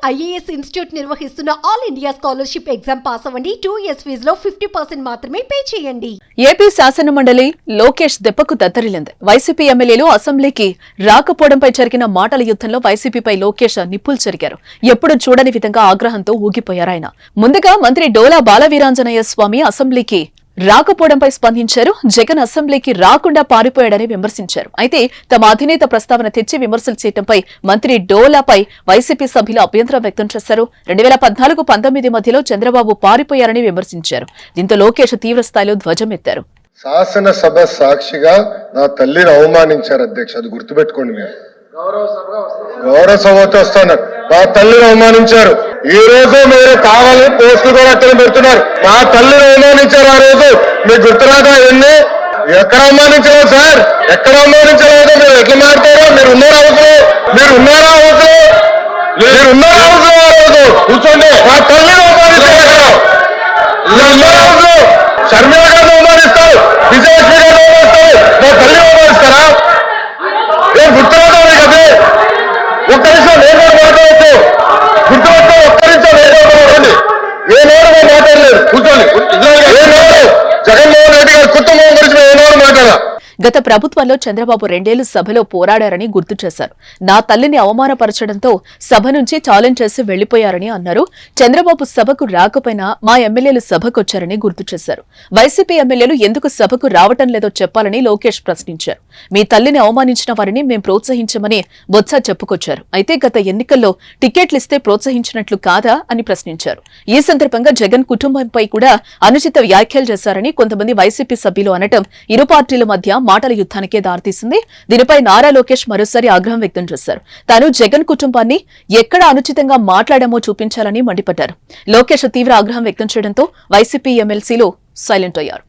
IAS institute నిర్వహిస్తున్న all India scholarship exam pass అవ్వండి. 2 years ఫీజులో 50% మాత్రమే పే చేయండి. ఏపీ శాసన మండలి లోకేష్ దెబ్బకు దత్తరిల్లింది. వైసీపీ ఎమ్మెల్యేలు అసెంబ్లీకి రాకపోవడంపై జరిగిన మాటల యుద్ధంలో వైసీపీపై లోకేష్ నిప్పులు చెరిగారు. ఎప్పుడు చూడని విధంగా ఆగ్రహంతో ఊగిపోయారాయన. ముందుగా మంత్రి డోలా బాలవీరాంజనేయ స్వామి అసెంబ్లీకి రాకపోవడంపై స్పందించారు. జగన్ అసెంబ్లీకి రాకుండా పారిపోయాడని విమర్శించారు. అయితే తమ అధినేత ప్రస్తావన తెచ్చి విమర్శలు చేయడంపై మంత్రి డోలాపై వైసీపీ సభ్యులు అభ్యంతరం వ్యక్తం చేశారు. 2014-19 మధ్యలో చంద్రబాబు పారిపోయారని విమర్శించారు. దీంతో లోకేష్ తీవ్ర స్థాయిలో ధ్వజమెత్తారు. శాసనసభ సాక్షిగా నా తల్లిని అవమానించారు అధ్యక్ష, అది గుర్తుపెట్టుకోండి. మీరు గౌరవ సభతో వస్తున్నారు, మా తల్లిని అవమానించారు. ఈ రోజు మీరు కావాలని పోస్టులు కూడా అక్కడ పెడుతున్నారు. మా తల్లిని అవమానించారు. ఆ రోజు మీకు గుర్తురాదా? ఎన్ని ఎక్కడ అవమానించలేదు సార్, ఎక్కడ అవమానించలేదు. మీరు ఎట్లా మాట్లాడారో, మీరు ఉన్నారా హౌస్లో, మీరు ఉన్నారా హౌస్లో, మీరు ఉన్నారా హౌస్లో? ఆ రోజు కూర్చోండి. మా తల్లిని అవమానించారు. హౌస్లో షర్మిల గారిని అవమానిస్తారు, విజయలక్ష్మి గారిని అవమానిస్తారు, మా తల్లిని అవమానిస్తారా? ఏం గుర్తురాదా మీకు? అదే ఒక్క నిమిషం నేను మాట్లాడవచ్చు, గుర్తుపెట్టు. ఒక్క నిమిషం నేను ఏ నోరు మాట్లాడలేదు, కూర్చోండి. ఏ నోరు జగన్మోహన్ రెడ్డి గారి కుటుంబం గురించి ఏ నోరు మాట్లాడా? గత ప్రభుత్వంలో చంద్రబాబు 2 ఏళ్లు సభలో పోరాడారని గుర్తు చేశారు. నా తల్లిని అవమానపరచడంతో సభ నుంచి ఛాలెంజ్ చేసి వెళ్లిపోయారని అన్నారు. చంద్రబాబు సభకు రాకపోయినా మా ఎమ్మెల్యేలు సభకొచ్చారని గుర్తు చేశారు. వైసీపీ ఎమ్మెల్యేలు ఎందుకు సభకు రావటం లేదో చెప్పాలని లోకేష్ ప్రశ్నించారు. మీ తల్లిని అవమానించిన వారిని మేం ప్రోత్సహించమని బొత్స చెప్పుకొచ్చారు. అయితే గత ఎన్నికల్లో టికెట్లు ఇస్తే ప్రోత్సహించినట్లు కాదా అని ప్రశ్నించారు. ఈ సందర్భంగా జగన్ కుటుంబంపై కూడా అనుచిత వ్యాఖ్యలు చేశారని కొంతమంది వైసీపీ సభ్యులు అనటం ఇరు పార్టీల మధ్య మాటల యుద్ధానికే దారితీసింది. దీనిపై నారా లోకేష్ మరోసారి ఆగ్రహం వ్యక్తం చేశారు. తాను జగన్ కుటుంబాన్ని ఎక్కడ అనుచితంగా మాట్లాడామో చూపించాలని మండిపడ్డారు. లోకేష్ తీవ్ర ఆగ్రహం వ్యక్తం చేయడంతో వైసీపీ ఎమ్మెల్సీలు సైలెంట్ అయ్యారు.